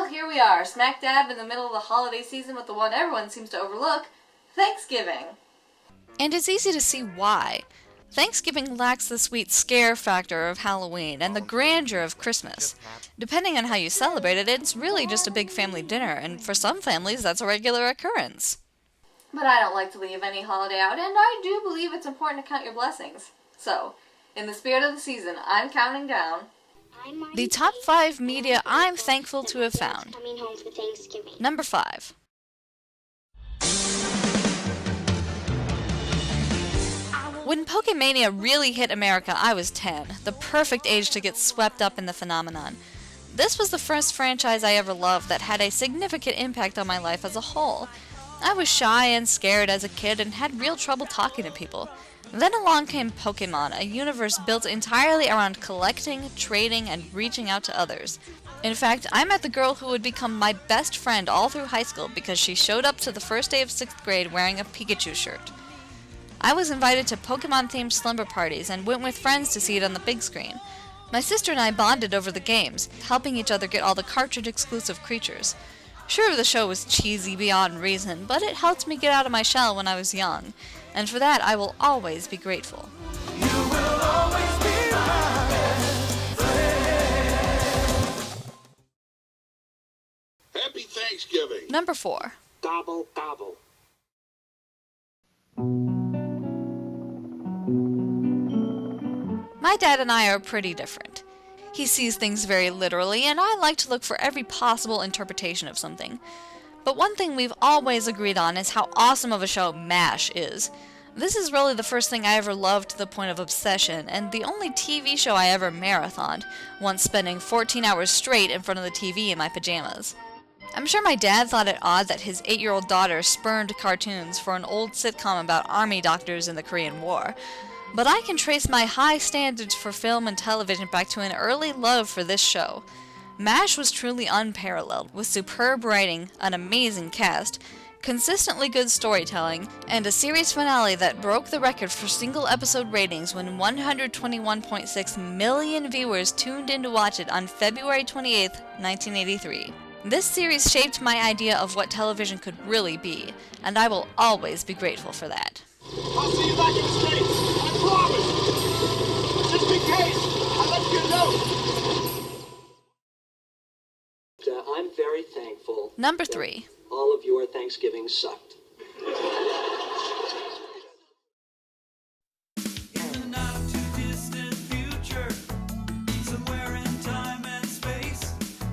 Well, here we are, smack dab in the middle of the holiday season with the one everyone seems to overlook, Thanksgiving. And it's easy to see why. Thanksgiving lacks the sweet scare factor of Halloween and the grandeur of Christmas. Depending on how you celebrate it, it's really just a big family dinner, and for some families that's a regular occurrence. But I don't like to leave any holiday out, and I do believe it's important to count your blessings. So, in the spirit of the season, I'm counting down the top 5 media I'm thankful to have found. Number 5. When Pokemania really hit America, I was 10, the perfect age to get swept up in the phenomenon. This was the first franchise I ever loved that had a significant impact on my life as a whole. I was shy and scared as a kid and had real trouble talking to people. Then along came Pokemon, a universe built entirely around collecting, trading, and reaching out to others. In fact, I met the girl who would become my best friend all through high school because she showed up to the first day of 6th grade wearing a Pikachu shirt. I was invited to Pokemon-themed slumber parties and went with friends to see it on the big screen. My sister and I bonded over the games, helping each other get all the cartridge-exclusive creatures. Sure, the show was cheesy beyond reason, but it helped me get out of my shell when I was young, and for that I will always be grateful. You will always be my best friend. Happy Thanksgiving! Number 4. Gobble, gobble. My dad and I are pretty different. He sees things very literally, and I like to look for every possible interpretation of something. But one thing we've always agreed on is how awesome of a show MASH is. This is really the first thing I ever loved to the point of obsession, and the only TV show I ever marathoned, once spending 14 hours straight in front of the TV in my pajamas. I'm sure my dad thought it odd that his 8-year-old daughter spurned cartoons for an old sitcom about army doctors in the Korean War. But I can trace my high standards for film and television back to an early love for this show. MASH was truly unparalleled, with superb writing, an amazing cast, consistently good storytelling, and a series finale that broke the record for single episode ratings when 121.6 million viewers tuned in to watch it on February 28, 1983. This series shaped my idea of what television could really be, and I will always be grateful for that. I'll see you back in the States, I promise! Just in case, I left you a note! I'm very thankful. Number 3. All of your Thanksgiving sucked.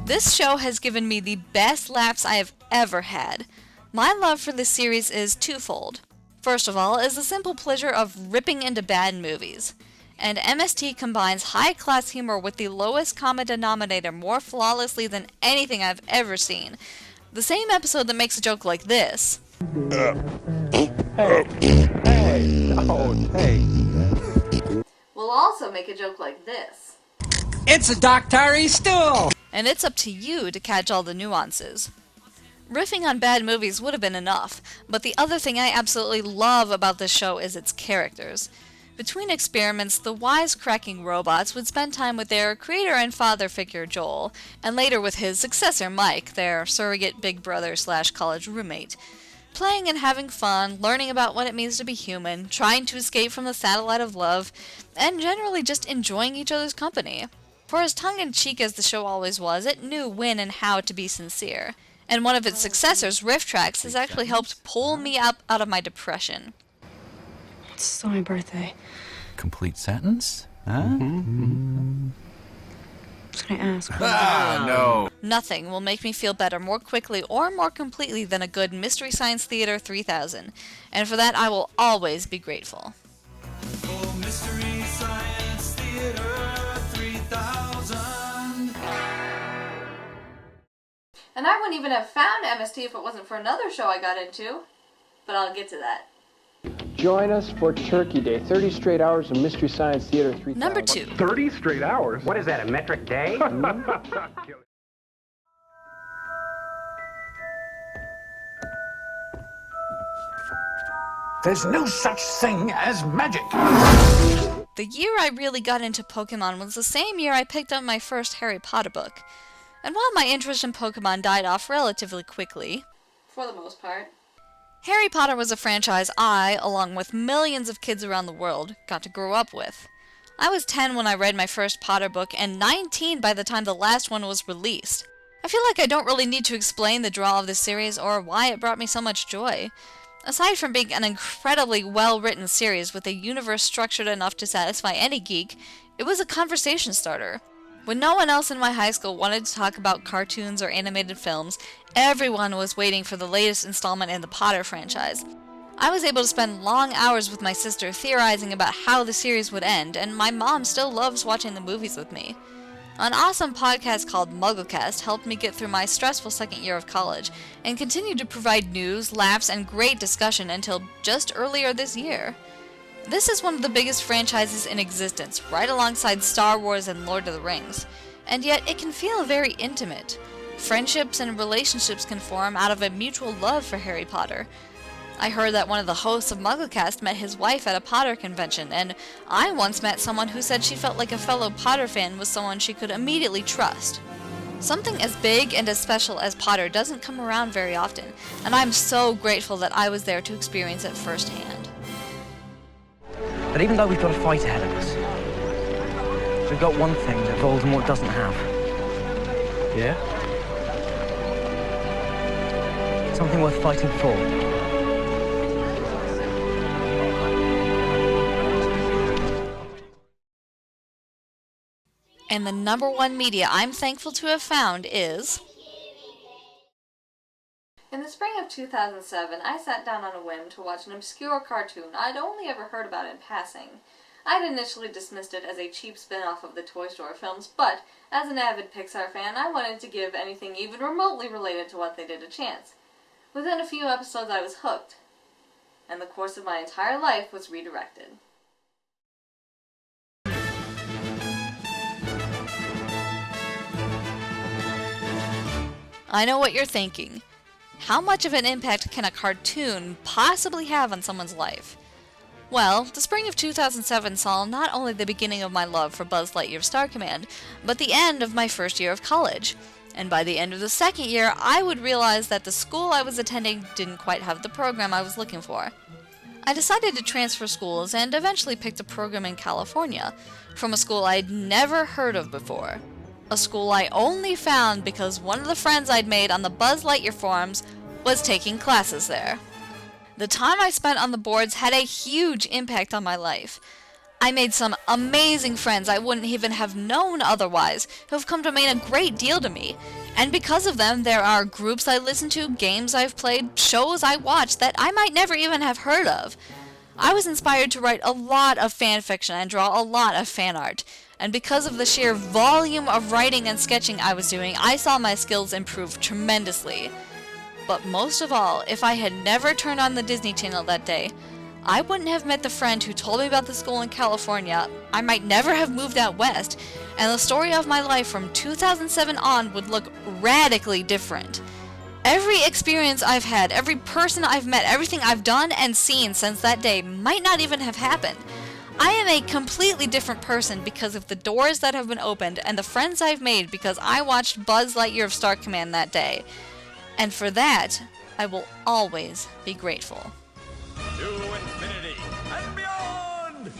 This show has given me the best laughs I have ever had. My love for this series is twofold. First of all is the simple pleasure of ripping into bad movies. And MST combines high-class humor with the lowest common denominator more flawlessly than anything I've ever seen. The same episode that makes a joke like this will also make a joke like this. It's a Doc Tyree stool! And it's up to you to catch all the nuances. Riffing on bad movies would have been enough, but the other thing I absolutely love about this show is its characters. Between experiments, the wisecracking robots would spend time with their creator and father figure Joel, and later with his successor Mike, their surrogate big brother/college roommate. Playing and having fun, learning about what it means to be human, trying to escape from the satellite of love, and generally just enjoying each other's company. For as tongue-in-cheek as the show always was, it knew when and how to be sincere. And one of its successors, Riff Tracks, has actually helped pull me up out of my depression. It's still my birthday. Complete sentence? Huh? I was gonna ask. No. Nothing will make me feel better more quickly or more completely than a good Mystery Science Theater 3000, and for that I will always be grateful. Oh, Mystery Science Theater 3000. And I wouldn't even have found MST if it wasn't for another show I got into. But I'll get to that. Join us for Turkey Day, 30 straight hours of Mystery Science Theater 3000. Number 2. 30 straight hours? What is that, a metric day? There's no such thing as magic. The year I really got into Pokemon was the same year I picked up my first Harry Potter book. And while my interest in Pokemon died off relatively quickly, For the most part. Harry Potter was a franchise I, along with millions of kids around the world, got to grow up with. I was 10 when I read my first Potter book, and 19 by the time the last one was released. I feel like I don't really need to explain the draw of this series or why it brought me so much joy. Aside from being an incredibly well-written series with a universe structured enough to satisfy any geek, it was a conversation starter. When no one else in my high school wanted to talk about cartoons or animated films, everyone was waiting for the latest installment in the Potter franchise. I was able to spend long hours with my sister theorizing about how the series would end, and my mom still loves watching the movies with me. An awesome podcast called MuggleCast helped me get through my stressful second year of college, and continued to provide news, laughs, and great discussion until just earlier this year. This is one of the biggest franchises in existence, right alongside Star Wars and Lord of the Rings, and yet it can feel very intimate. Friendships and relationships can form out of a mutual love for Harry Potter. I heard that one of the hosts of MuggleCast met his wife at a Potter convention, and I once met someone who said she felt like a fellow Potter fan was someone she could immediately trust. Something as big and as special as Potter doesn't come around very often, and I'm so grateful that I was there to experience it firsthand. But even though we've got a fight ahead of us, we've got one thing that Voldemort doesn't have. Yeah? Something worth fighting for. And the number one media I'm thankful to have found is... In the spring of 2007, I sat down on a whim to watch an obscure cartoon I'd only ever heard about in passing. I'd initially dismissed it as a cheap spin-off of the Toy Story films, but as an avid Pixar fan, I wanted to give anything even remotely related to what they did a chance. Within a few episodes, I was hooked, and the course of my entire life was redirected. I know what you're thinking. How much of an impact can a cartoon possibly have on someone's life? Well, the spring of 2007 saw not only the beginning of my love for Buzz Lightyear's Star Command, but the end of my first year of college. And by the end of the second year, I would realize that the school I was attending didn't quite have the program I was looking for. I decided to transfer schools and eventually picked a program in California, from a school I'd never heard of before. A school I only found because one of the friends I'd made on the Buzz Lightyear forums was taking classes there. The time I spent on the boards had a huge impact on my life. I made some amazing friends I wouldn't even have known otherwise, who have come to mean a great deal to me. And because of them, there are groups I listen to, games I've played, shows I watched that I might never even have heard of. I was inspired to write a lot of fan fiction and draw a lot of fan art. And because of the sheer volume of writing and sketching I was doing, I saw my skills improve tremendously. But most of all, if I had never turned on the Disney Channel that day, I wouldn't have met the friend who told me about the school in California, I might never have moved out west, and the story of my life from 2007 on would look radically different. Every experience I've had, every person I've met, everything I've done and seen since that day might not even have happened. I am a completely different person because of the doors that have been opened and the friends I've made because I watched Buzz Lightyear of Star Command that day. And for that, I will always be grateful. To infinity and beyond!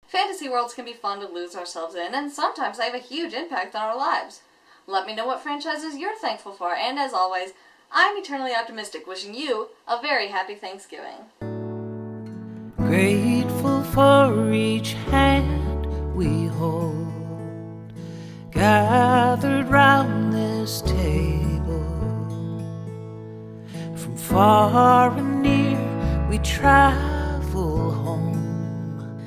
Fantasy worlds can be fun to lose ourselves in, and sometimes they have a huge impact on our lives. Let me know what franchises you're thankful for, and as always, I'm eternally optimistic, wishing you a very happy Thanksgiving. Grateful for each hand we hold, gathered round this table. From far and near we travel home,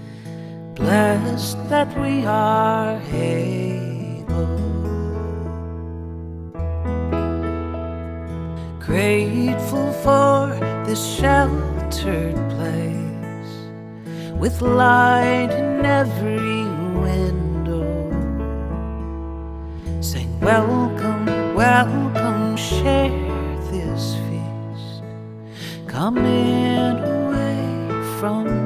blessed that we are able. Grateful for this sheltered place, with light in every window, saying welcome, welcome, share this feast, coming away from